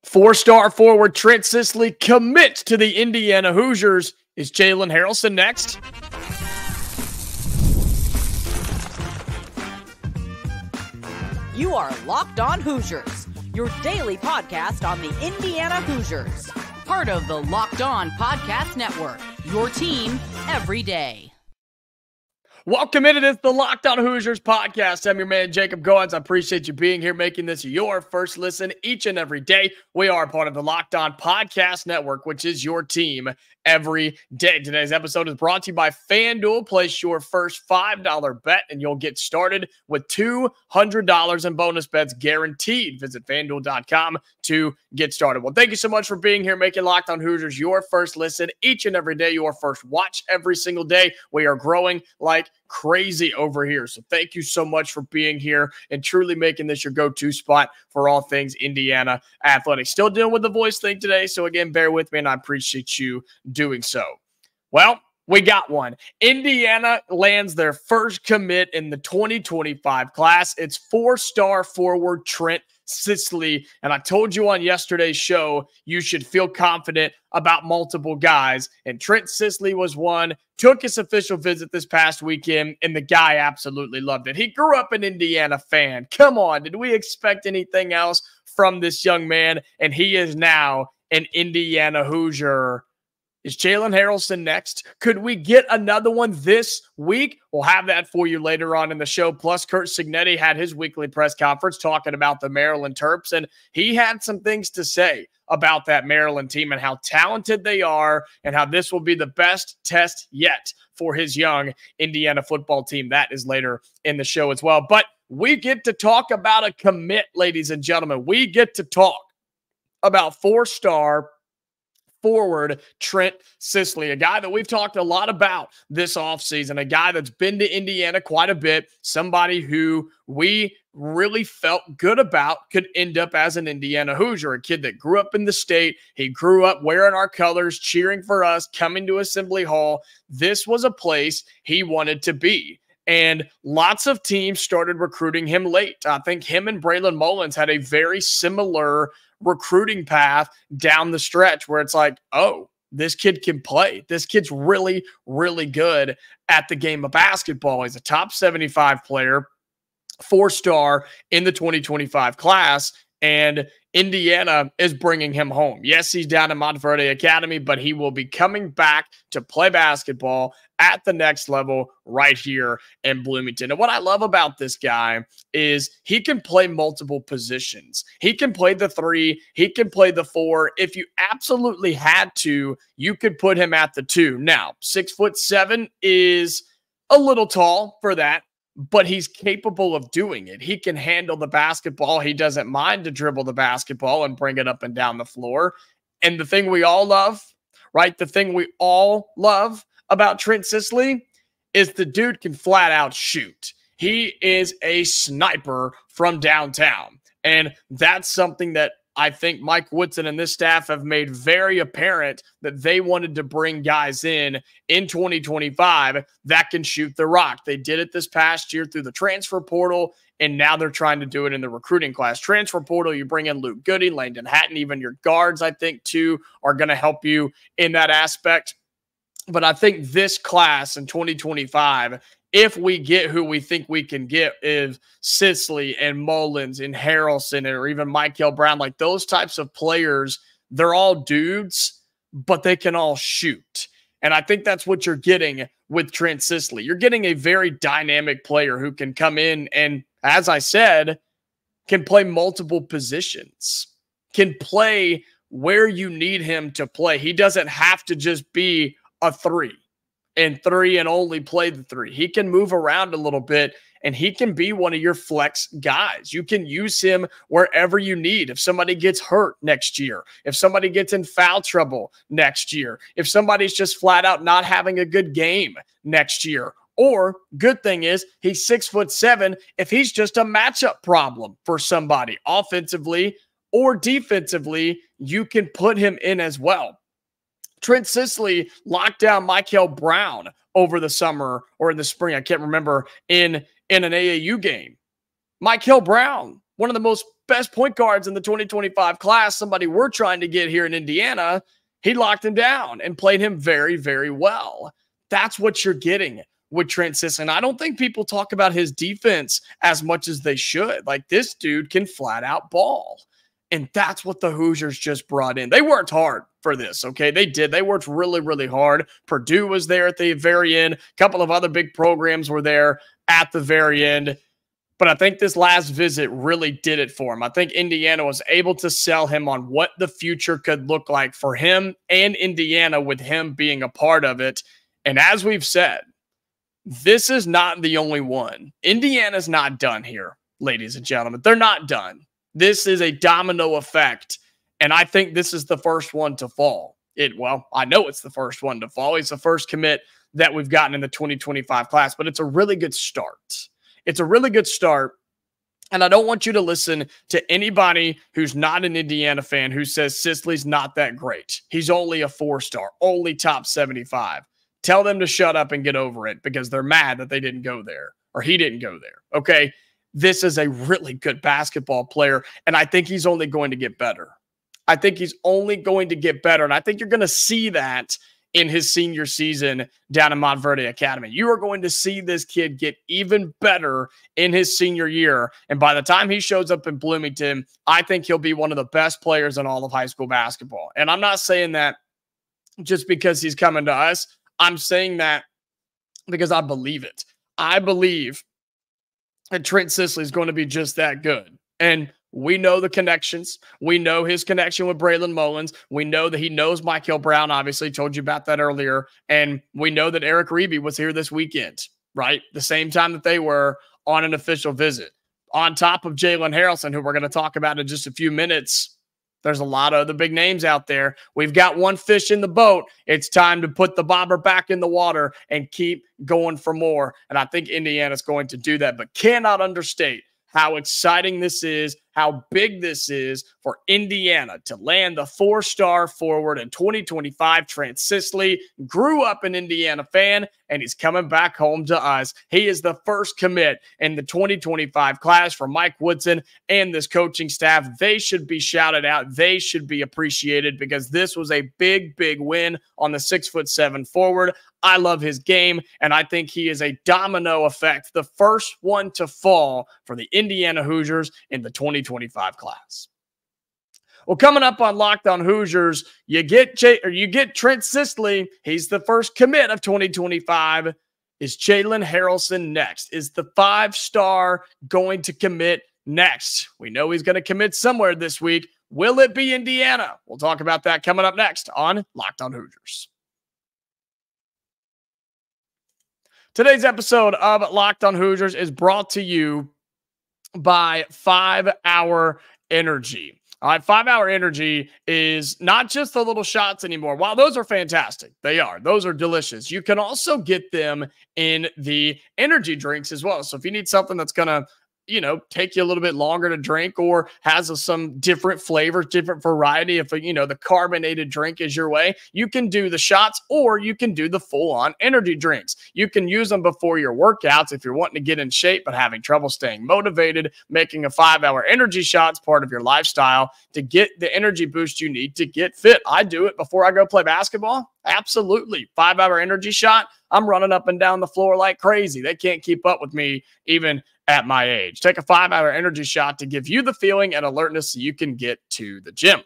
Four-star forward Trent Sisley commits to the Indiana Hoosiers. Is Jalen Haralson next? You are Locked On Hoosiers, your daily podcast on the Indiana Hoosiers. Part of the Locked On Podcast Network, your team every day. Welcome into this, the Locked On Hoosiers podcast. I'm your man, Jacob Goins. I appreciate you being here, making this your first listen each and every day. We are part of the Locked On Podcast Network, which is your team every day. Today's episode is brought to you by FanDuel. Place your first $5 bet, and you'll get started with $200 in bonus bets guaranteed. Visit FanDuel.com to get started. Well, thank you so much for being here, making Locked On Hoosiers your first listen each and every day, your first watch every single day. We are growing like crazy over here. So thank you so much for being here and truly making this your go-to spot for all things Indiana athletics. Still dealing with the voice thing today. So again, bear with me and I appreciate you doing so. Well, we got one. Indiana lands their first commit in the 2025 class. It's four-star forward Trent Sisley. And I told you on yesterday's show, you should feel confident about multiple guys. And Trent Sisley was one, took his official visit this past weekend, and the guy absolutely loved it. He grew up an Indiana fan. Come on, did we expect anything else from this young man? And he is now an Indiana Hoosier. Is Jalen Haralson next? Could we get another one this week? We'll have that for you later on in the show. Plus, Curt Cignetti had his weekly press conference talking about the Maryland Terps, and he had some things to say about that Maryland team and how talented they are and how this will be the best test yet for his young Indiana football team. That is later in the show as well. But we get to talk about a commit, ladies and gentlemen. We get to talk about four-star forward Trent Sisley, a guy that we've talked a lot about this offseason, a guy that's been to Indiana quite a bit, somebody who we really felt good about could end up as an Indiana Hoosier, a kid that grew up in the state. He grew up wearing our colors, cheering for us, coming to Assembly Hall. This was a place he wanted to be. And lots of teams started recruiting him late. I think him and Braylon Mullins had a very similar recruiting path down the stretch where it's like, oh, this kid can play. This kid's really, really good at the game of basketball. He's a top 75 player, four-star in the 2025 class, and Indiana is bringing him home. Yes, he's down in Montverde Academy, but he will be coming back to play basketball at the next level right here in Bloomington. And what I love about this guy is he can play multiple positions. He can play the three. He can play the four. If you absolutely had to, you could put him at the two. Now, 6'7" is a little tall for that, but he's capable of doing it. He can handle the basketball. He doesn't mind to dribble the basketball and bring it up and down the floor. And the thing we all love, right? The thing we all love about Trent Sisley is the dude can flat out shoot. He is a sniper from downtown. And that's something that I think Mike Woodson and this staff have made very apparent that they wanted to bring guys in 2025 that can shoot the rock. They did it this past year through the transfer portal, and now they're trying to do it in the recruiting class. Transfer portal, you bring in Luke Goody, Langdon Hatton, even your guards, I think, too, are going to help you in that aspect. But I think this class in 2025, if we get who we think we can get, is Sisley and Mullins and Haralson or even Michael Brown, like those types of players, they're all dudes, but they can all shoot. And I think that's what you're getting with Trent Sisley. You're getting a very dynamic player who can come in and, as I said, can play multiple positions, can play where you need him to play. He doesn't have to just be a three and only play the three. He can move around a little bit, and he can be one of your flex guys. You can use him wherever you need. If somebody gets hurt next year, if somebody gets in foul trouble next year, if somebody's just flat out not having a good game next year, or good thing is he's 6'7". If he's just a matchup problem for somebody offensively or defensively, you can put him in as well. Trent Sisley locked down Michael Brown over the summer or in the spring, I can't remember, in an AAU game. Michael Brown, one of the most best point guards in the 2025 class, somebody we're trying to get here in Indiana, he locked him down and played him very, very well. That's what you're getting with Trent Sisley. And I don't think people talk about his defense as much as they should. Like, this dude can flat out ball. And that's what the Hoosiers just brought in. They worked hard for this, okay? They did. They worked really, really hard. Purdue was there at the very end. A couple of other big programs were there at the very end. But I think this last visit really did it for him. I think Indiana was able to sell him on what the future could look like for him and Indiana with him being a part of it. And as we've said, this is not the only one. Indiana's not done here, ladies and gentlemen. They're not done. This is a domino effect, and I think this is the first one to fall. Well, I know it's the first one to fall. It's the first commit that we've gotten in the 2025 class, but it's a really good start. It's a really good start, and I don't want you to listen to anybody who's not an Indiana fan who says Sisley's not that great. He's only a 4-star, only top 75. Tell them to shut up and get over it because they're mad that they didn't go there or he didn't go there, okay? This is a really good basketball player, and I think he's only going to get better. I think he's only going to get better, and I think you're going to see that in his senior season down in Montverde Academy. You are going to see this kid get even better in his senior year, and by the time he shows up in Bloomington, I think he'll be one of the best players in all of high school basketball. And I'm not saying that just because he's coming to us. I'm saying that because I believe it. I believe and Trent Sisley is going to be just that good. And we know the connections. We know his connection with Braylon Mullins. We know that he knows Michael Brown, obviously. Told you about that earlier. And we know that Eric Reeby was here this weekend, right? The same time that they were on an official visit. On top of Jalen Haralson, who we're going to talk about in just a few minutes. There's a lot of other big names out there. We've got one fish in the boat. It's time to put the bobber back in the water and keep going for more. And I think Indiana's going to do that, but cannot understate how exciting this is, how big this is for Indiana to land the 4-star forward in 2025. Trent Sisley grew up an Indiana fan, and he's coming back home to us. He is the first commit in the 2025 class for Mike Woodson and this coaching staff. They should be shouted out. They should be appreciated because this was a big, big win on the 6'7" forward. I love his game, and I think he is a domino effect, the first one to fall for the Indiana Hoosiers in the 2025 class. Well, coming up on Locked On Hoosiers, you get Trent Sisley. He's the first commit of 2025. Is Jalen Haralson next? Is the 5-star going to commit next? We know he's going to commit somewhere this week. Will it be Indiana? We'll talk about that coming up next on Locked On Hoosiers. Today's episode of Locked On Hoosiers is brought to you by 5-Hour Energy. All right, 5-Hour Energy is not just the little shots anymore. While those are fantastic, they are. Those are delicious. You can also get them in the energy drinks as well. So if you need something that's going to take you a little bit longer to drink or has some different flavors, different variety. If, the carbonated drink is your way, you can do the shots or you can do the full-on energy drinks. You can use them before your workouts if you're wanting to get in shape but having trouble staying motivated. Making a 5-hour energy shots part of your lifestyle to get the energy boost you need to get fit. I do it before I go play basketball. Absolutely. 5-hour energy shot. I'm running up and down the floor like crazy. They can't keep up with me even at my age. Take a 5-hour energy shot to give you the feeling and alertness so you can get to the gym.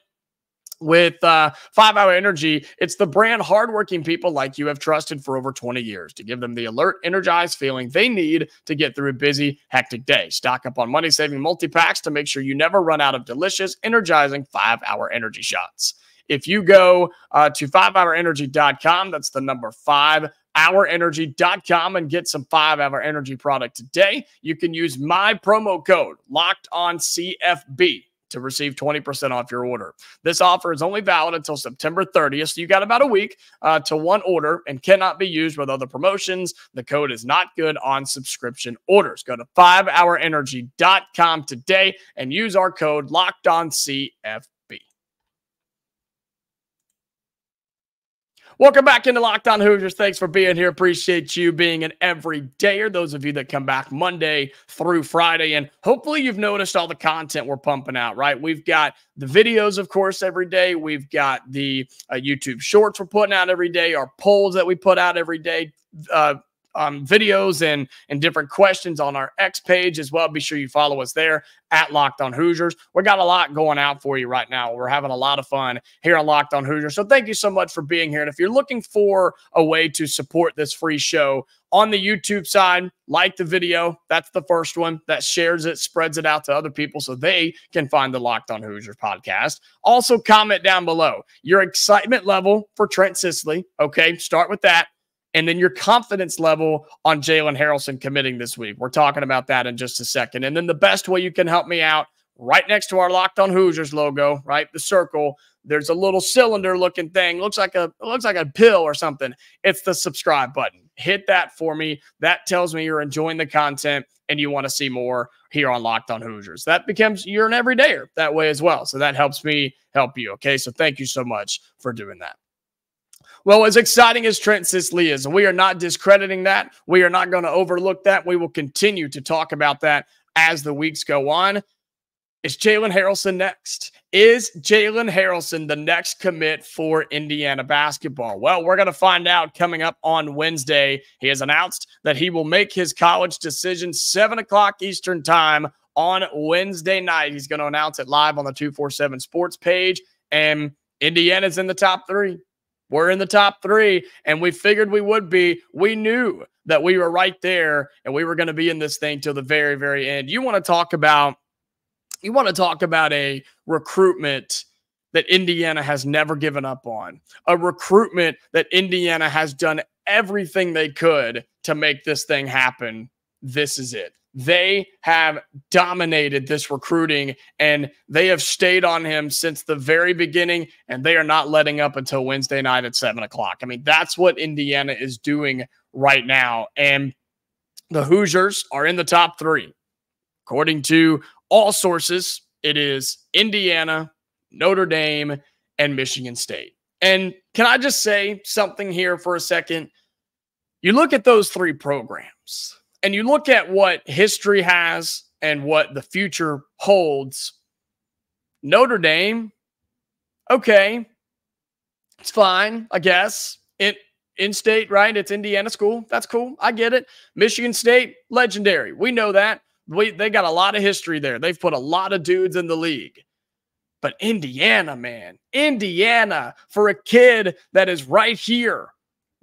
With 5-Hour Energy, it's the brand hardworking people like you have trusted for over 20 years to give them the alert, energized feeling they need to get through a busy, hectic day. Stock up on money-saving multi-packs to make sure you never run out of delicious, energizing 5-Hour Energy shots. If you go to 5hourenergy.com, that's the number 5hourenergy.com, and get some 5-Hour Energy product today, you can use my promo code LOCKEDONCFB to receive 20% off your order. This offer is only valid until September 30th, so you got about a week to one order and cannot be used with other promotions. The code is not good on subscription orders. Go to 5hourenergy.com today and use our code LOCKEDONCFB. Welcome back into Locked On Hoosiers. Thanks for being here. Appreciate you being an everydayer. Those of you that come back Monday through Friday. And hopefully you've noticed all the content we're pumping out, right? We've got the videos, of course, every day. We've got the YouTube shorts we're putting out every day, our polls that we put out every day, videos and different questions on our X page as well. Be sure you follow us there at Locked On Hoosiers. We got a lot going out for you right now. We're having a lot of fun here on Locked On Hoosiers. So thank you so much for being here. And if you're looking for a way to support this free show on the YouTube side, like the video. That's the first one that shares it, spreads it out to other people so they can find the Locked On Hoosiers podcast. Also, comment down below your excitement level for Trent Sisley. Okay, start with that. And then your confidence level on Jalen Haralson committing this week. We're talking about that in just a second. And then the best way you can help me out, right next to our Locked On Hoosiers logo, right, the circle, there's a little cylinder-looking thing. Looks like a pill or something. It's the subscribe button. Hit that for me. That tells me you're enjoying the content and you want to see more here on Locked On Hoosiers. That becomes you're an everydayer that way as well. So that helps me help you. Okay, so thank you so much for doing that. Well, as exciting as Trent Sisley is, we are not discrediting that. We are not going to overlook that. We will continue to talk about that as the weeks go on. Is Jalen Haralson next? Is Jalen Haralson the next commit for Indiana basketball? Well, we're going to find out coming up on Wednesday. He has announced that he will make his college decision 7 o'clock Eastern time on Wednesday night. He's going to announce it live on the 247 Sports page, and Indiana's in the top 3. We're in the top 3, and we figured we would be. We knew that we were right there, and we were going to be in this thing till the very, very end. You want to talk about a recruitment that Indiana has never given up on, a recruitment that Indiana has done everything they could to make this thing happen. This is it. They have dominated this recruiting, and they have stayed on him since the very beginning, and they are not letting up until Wednesday night at 7 o'clock. I mean, that's what Indiana is doing right now, and the Hoosiers are in the top 3. According to all sources, it is Indiana, Notre Dame, and Michigan State. And can I just say something here for a second? You look at those 3 programs, and you look at what history has and what the future holds. Notre Dame, okay, it's fine, I guess. In-state, right? It's Indiana school. That's cool. I get it. Michigan State, legendary. We know that. They got a lot of history there. They've put a lot of dudes in the league. But Indiana, man, Indiana, for a kid that is right here,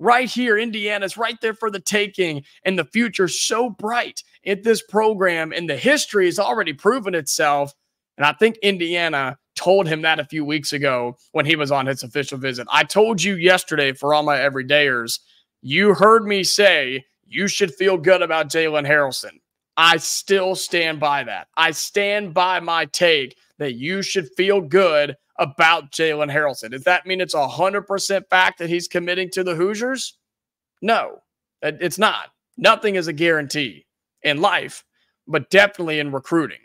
Indiana's right there for the taking, and the future's so bright at this program, and the history has already proven itself. And I think Indiana told him that a few weeks ago when he was on his official visit. I told you yesterday, for all my everydayers, you heard me say you should feel good about Jalen Haralson. I still stand by that. I stand by my take that you should feel good about Jalen Haralson. Does that mean it's 100% fact that he's committing to the Hoosiers? No, it's not. Nothing is a guarantee in life, but definitely in recruiting.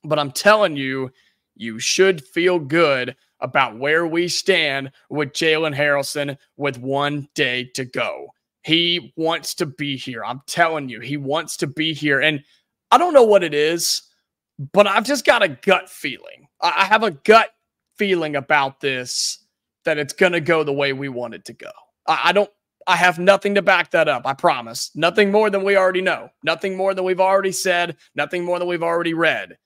But I'm telling you, you should feel good about where we stand with Jalen Haralson with 1 day to go. He wants to be here. I'm telling you, he wants to be here. And I don't know what it is, but I've just got a gut feeling. I have a gut feeling about this that it's going to go the way we want it to go. I have nothing to back that up. I promise. Nothing more than we already know. Nothing more than we've already said. Nothing more than we've already read.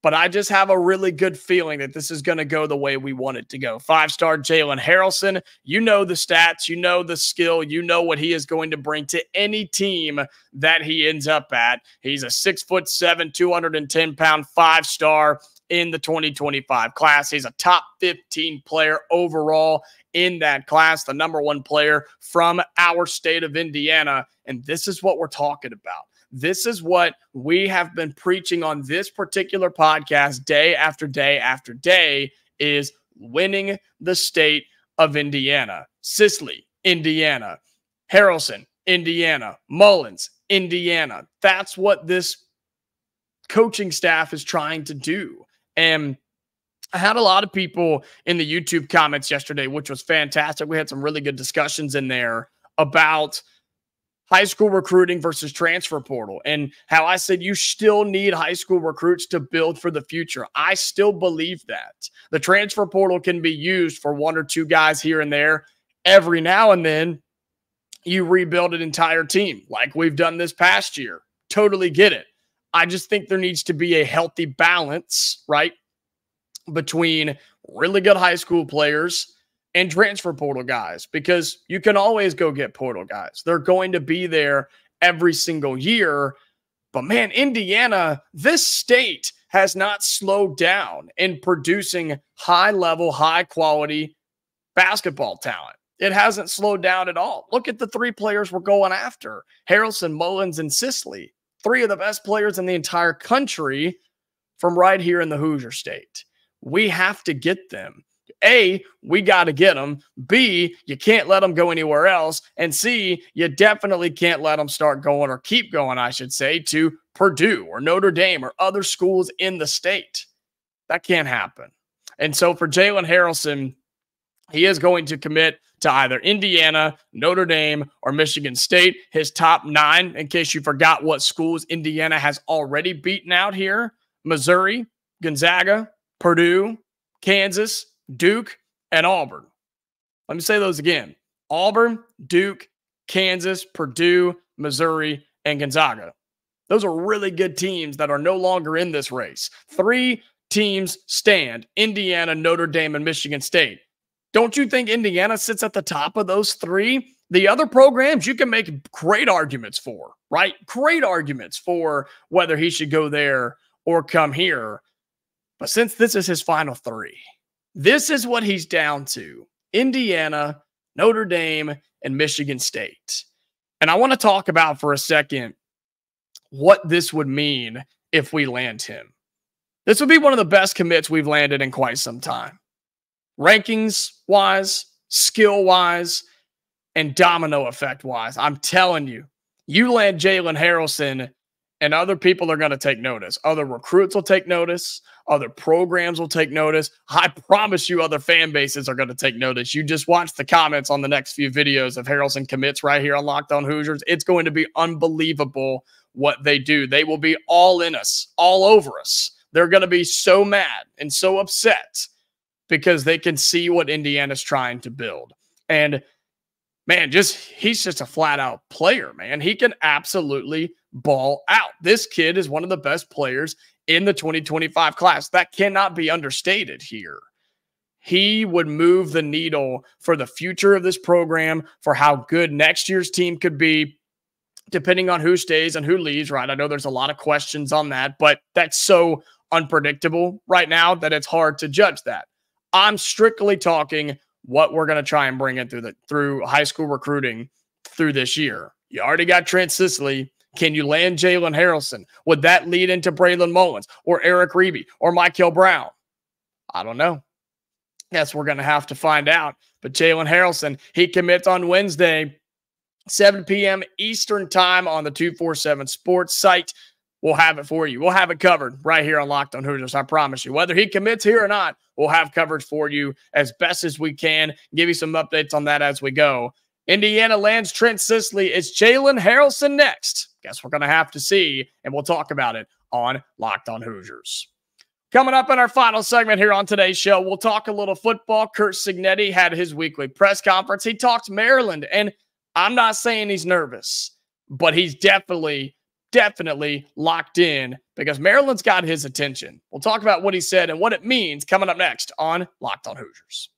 But I just have a really good feeling that this is going to go the way we want it to go. 5-star Jalen Haralson, you know the stats, you know the skill, you know what he is going to bring to any team that he ends up at. He's a 6'7", 210-pound 5-star in the 2025 class. He's a top 15 player overall in that class, the #1 player from our state of Indiana. And this is what we're talking about. This is what we have been preaching on this particular podcast day after day after day, is winning the state of Indiana. Sisley, Indiana. Haralson, Indiana. Mullins, Indiana. That's what this coaching staff is trying to do. And I had a lot of people in the YouTube comments yesterday, which was fantastic. We had some really good discussions in there about high school recruiting versus transfer portal, and how I said you still need high school recruits to build for the future. I still believe that. The transfer portal can be used for one or two guys here and there. Every now and then, you rebuild an entire team like we've done this past year. Totally get it. I just think there needs to be a healthy balance, right, between really good high school players and transfer portal guys, because you can always go get portal guys. They're going to be there every single year. But man, Indiana, this state has not slowed down in producing high-level, high-quality basketball talent. It hasn't slowed down at all. Look at the three players we're going after: Haralson, Mullins, and Sisley. Three of the best players in the entire country from right here in the Hoosier State. We have to get them. A, we got to get them. B, you can't let them go anywhere else. And C, you definitely can't let them start going, or keep going, I should say, to Purdue or Notre Dame or other schools in the state. That can't happen. And so for Jalen Haralson, he is going to commit to either Indiana, Notre Dame, or Michigan State. His top 9, in case you forgot what schools Indiana has already beaten out here: Missouri, Gonzaga, Purdue, Kansas, Duke, and Auburn. Let me say those again: Auburn, Duke, Kansas, Purdue, Missouri, and Gonzaga. Those are really good teams that are no longer in this race. 3 teams stand: Indiana, Notre Dame, and Michigan State. Don't you think Indiana sits at the top of those 3? The other programs you can make great arguments for, right? Great arguments for whether he should go there or come here. But since this is his final 3, this is what he's down to: Indiana, Notre Dame, and Michigan State. And I want to talk about for a second what this would mean if we land him. This would be one of the best commits we've landed in quite some time. Rankings-wise, skill-wise, and domino effect-wise. I'm telling you, you land Jalen Haralson, and other people are going to take notice. Other recruits will take notice. Other programs will take notice. I promise you other fan bases are going to take notice. You just watch the comments on the next few videos of Haralson commits right here on Locked On Hoosiers. It's going to be unbelievable what they do. They will be all in us, all over us. They're going to be so mad and so upset because they can see what Indiana's trying to build. And man, he's just a flat out player, man. He can absolutely ball out. This kid is one of the best players in the 2025 class. That cannot be understated here. He would move the needle for the future of this program, for how good next year's team could be, depending on who stays and who leaves, right? I know there's a lot of questions on that, but that's so unpredictable right now that it's hard to judge that. I'm strictly talking what we're going to try and bring in through high school recruiting through this year. You already got Trent Sisley. Can you land Jalen Haralson? Would that lead into Braylon Mullins or Eric Reeby or Michael Brown? I don't know. Guess we're going to have to find out. But Jalen Haralson, he commits on Wednesday, 7 p.m. Eastern time on the 247 Sports site. We'll have it for you. We'll have it covered right here on Locked On Hoosiers. I promise you. Whether he commits here or not, we'll have coverage for you as best as we can. Give you some updates on that as we go. Indiana lands Trent Sisley. It's Jalen Haralson next. Guess we're going to have to see, and we'll talk about it on Locked On Hoosiers. Coming up in our final segment here on today's show, we'll talk a little football. Curt Cignetti had his weekly press conference. He talked Maryland, and I'm not saying he's nervous, but he's definitely locked in because Maryland's got his attention. We'll talk about what he said and what it means coming up next on Locked On Hoosiers.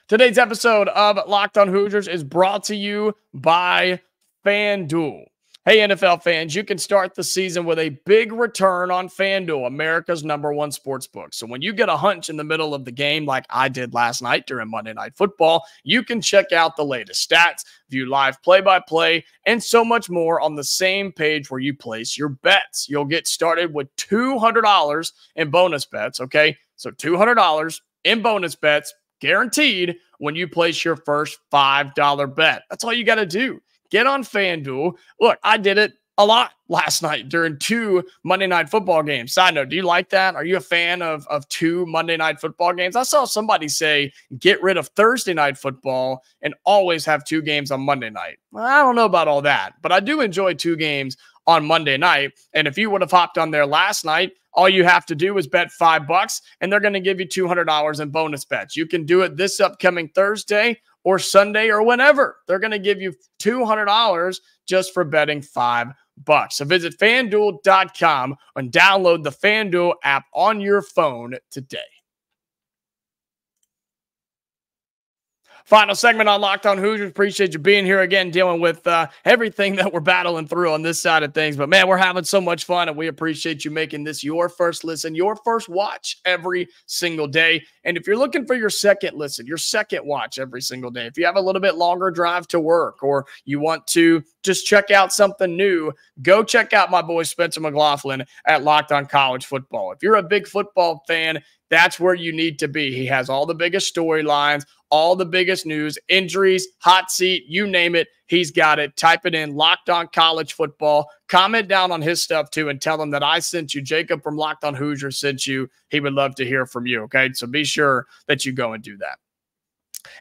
Today's episode of Locked On Hoosiers is brought to you by FanDuel. Hey, NFL fans, you can start the season with a big return on FanDuel, America's #1 sportsbook. So when you get a hunch in the middle of the game like I did last night during Monday Night Football, you can check out the latest stats, view live play-by-play, and so much more on the same page where you place your bets. You'll get started with $200 in bonus bets, okay? So $200 in bonus bets guaranteed when you place your first $5 bet. That's all you got to do. Get on FanDuel. Look, I did it a lot last night during 2 Monday Night Football games. Side note, do you like that? Are you a fan of 2 Monday Night Football games? I saw somebody say, get rid of Thursday Night Football and always have 2 games on Monday night. Well, I don't know about all that, but I do enjoy 2 games on Monday night. And if you would have hopped on there last night, all you have to do is bet $5 and they're going to give you $200 in bonus bets. You can do it this upcoming Thursday or Sunday or whenever. They're going to give you $200 just for betting $5. So visit FanDuel.com and download the FanDuel app on your phone today. Final segment on Locked On Hoosiers. Appreciate you being here again, dealing with everything that we're battling through on this side of things. But, man, we're having so much fun, and we appreciate you making this your first listen, your first watch every single day. And if you're looking for your second listen, your second watch every single day, if you have a little bit longer drive to work or you want to just check out something new, go check out my boy Spencer McLaughlin at Locked On College Football. If you're a big football fan, that's where you need to be. He has all the biggest storylines, all the biggest news, injuries, hot seat, you name it, he's got it. Type it in, Locked On College Football. Comment down on his stuff too and tell him that I sent you. Jacob from Locked On Hoosiers sent you. He would love to hear from you, okay? So be sure that you go and do that.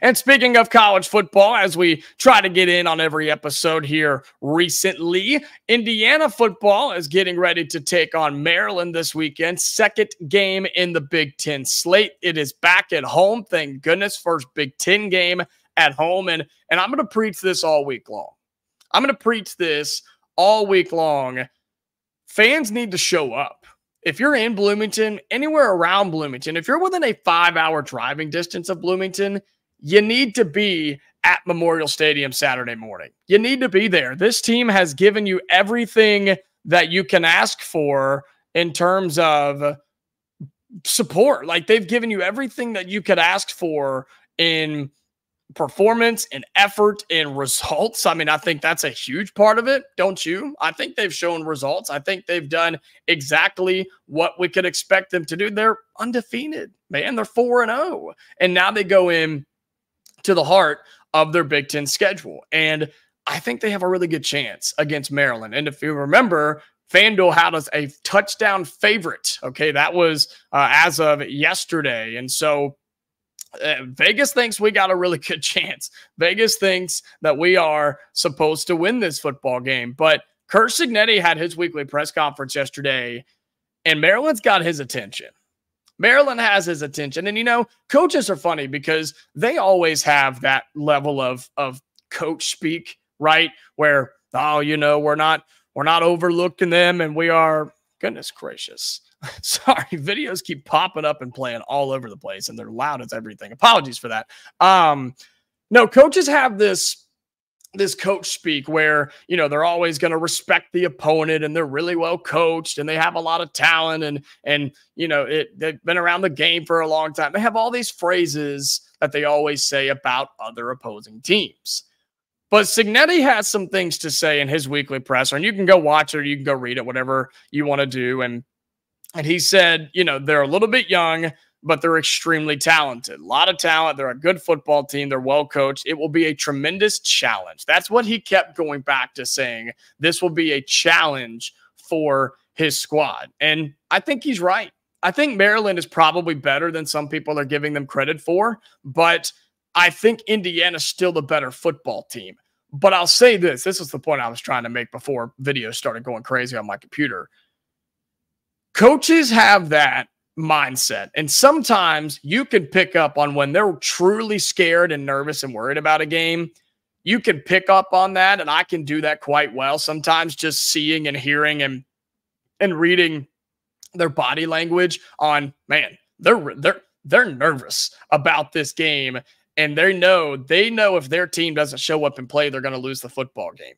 And speaking of college football, as we try to get in on every episode here recently, Indiana football is getting ready to take on Maryland this weekend. Second game in the Big Ten slate. It is back at home. Thank goodness. First Big Ten game at home. And I'm going to preach this all week long. I'm going to preach this all week long. Fans need to show up. If you're in Bloomington, anywhere around Bloomington, if you're within a 5-hour driving distance of Bloomington, you need to be at Memorial Stadium Saturday morning. You need to be there. This team has given you everything that you can ask for in terms of support. Like, they've given you everything that you could ask for in performance and effort and results. I mean, I think that's a huge part of it, don't you? I think they've shown results. I think they've done exactly what we could expect them to do. They're undefeated, man. They're 4-0. And now they go in to the heart of their Big Ten schedule. And I think they have a really good chance against Maryland. And if you remember, FanDuel had us a touchdown favorite. Okay, that was as of yesterday. And so Vegas thinks we got a really good chance. Vegas thinks that we are supposed to win this football game. But Curt Cignetti had his weekly press conference yesterday, and Maryland's got his attention. Maryland has his attention. And, you know, coaches are funny because they always have that level of coach speak, right? Where, oh, you know, we're not overlooking them, and we are, goodness gracious. Sorry, videos keep popping up and playing all over the place, and they're loud as everything. Apologies for that. No, coaches have this coach speak where, you know, they're always going to respect the opponent, and they're really well coached, and they have a lot of talent, and you know, they've been around the game for a long time. They have all these phrases that they always say about other opposing teams. But Cignetti has some things to say in his weekly presser, and you can go watch it or you can go read it, whatever you want to do. And he said, you know, they're a little bit young, but they're extremely talented. A lot of talent. They're a good football team. They're well coached. It will be a tremendous challenge. That's what he kept going back to saying. This will be a challenge for his squad. And I think he's right. I think Maryland is probably better than some people are giving them credit for, but I think Indiana's still the better football team. But I'll say this. This is the point I was trying to make before videos started going crazy on my computer. Coaches have that mindset. And sometimes you can pick up on when they're truly scared and nervous and worried about a game. You can pick up on that, and I can do that quite well. Sometimes just seeing and hearing and reading their body language on, man, they're nervous about this game, and they know if their team doesn't show up and play, they're going to lose the football game.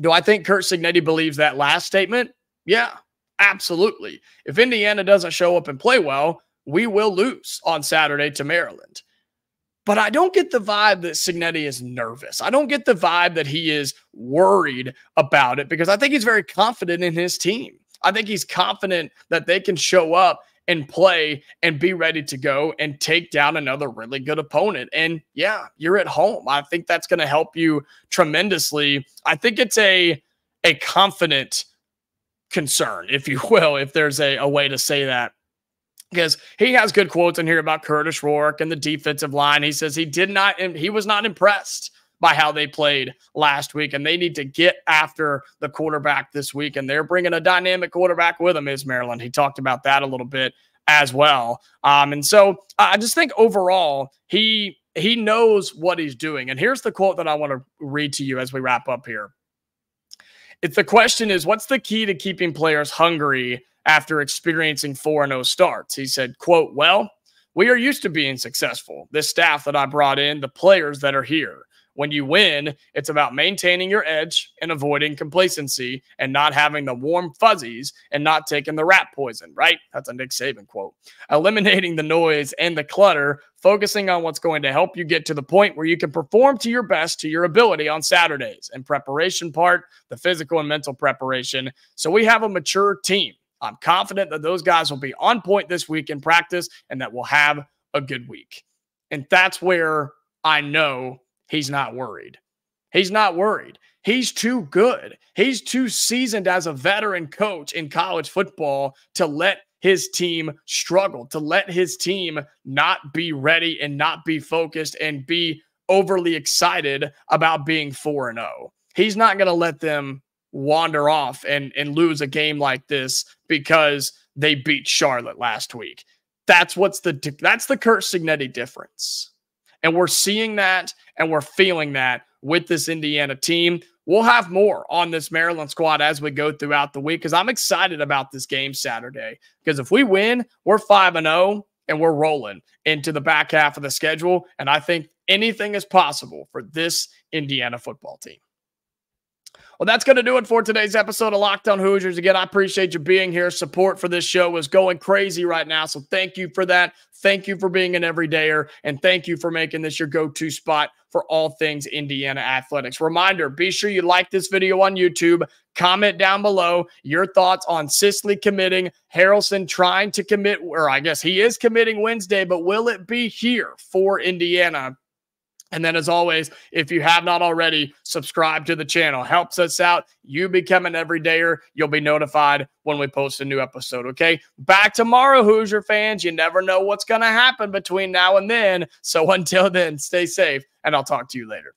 Do I think Curt Cignetti believes that last statement? Yeah. Absolutely. If Indiana doesn't show up and play well, we will lose on Saturday to Maryland. But I don't get the vibe that Cignetti is nervous. I don't get the vibe that he is worried about it, because I think he's very confident in his team. I think he's confident that they can show up and play and be ready to go and take down another really good opponent. And yeah, you're at home. I think that's going to help you tremendously. I think it's a a confident concern, if you will, if there's a way to say that. Because he has good quotes in here about Curtis Rourke and the defensive line. He says he was not impressed by how they played last week, and they need to get after the quarterback this week, and they're bringing a dynamic quarterback with them, is Maryland. He talked about that a little bit as well. And so I just think overall he knows what he's doing. And here's the quote that I want to read to you as we wrap up here. The question is, what's the key to keeping players hungry after experiencing 4-0 starts? He said, quote, well, we are used to being successful. This staff that I brought in, the players that are here. When you win, it's about maintaining your edge and avoiding complacency and not having the warm fuzzies and not taking the rat poison, right? That's a Nick Saban quote. Eliminating the noise and the clutter, focusing on what's going to help you get to the point where you can perform to your best, to your ability on Saturdays. And preparation part, the physical and mental preparation. So we have a mature team. I'm confident that those guys will be on point this week in practice and that we'll have a good week. And that's where I know he's not worried. He's not worried. He's too good. He's too seasoned as a veteran coach in college football to let his team struggle, to let his team not be ready and not be focused and be overly excited about being 4-0. He's not going to let them wander off and lose a game like this because they beat Charlotte last week. That's the Curt Cignetti difference. And we're seeing that and we're feeling that with this Indiana team. We'll have more on this Maryland squad as we go throughout the week because I'm excited about this game Saturday. Because if we win, we're 5-0 and we're rolling into the back half of the schedule. And I think anything is possible for this Indiana football team. Well, that's going to do it for today's episode of Locked On Hoosiers. Again, I appreciate you being here. Support for this show is going crazy right now, so thank you for that. Thank you for being an everydayer, and thank you for making this your go-to spot for all things Indiana athletics. Reminder, be sure you like this video on YouTube. Comment down below your thoughts on Sisley committing, Haralson trying to commit, or I guess he is committing Wednesday, but will it be here for Indiana? And then as always, if you have not already, subscribe to the channel. Helps us out. You become an everydayer. You'll be notified when we post a new episode, okay? Back tomorrow, Hoosier fans. You never know what's going to happen between now and then. So until then, stay safe, and I'll talk to you later.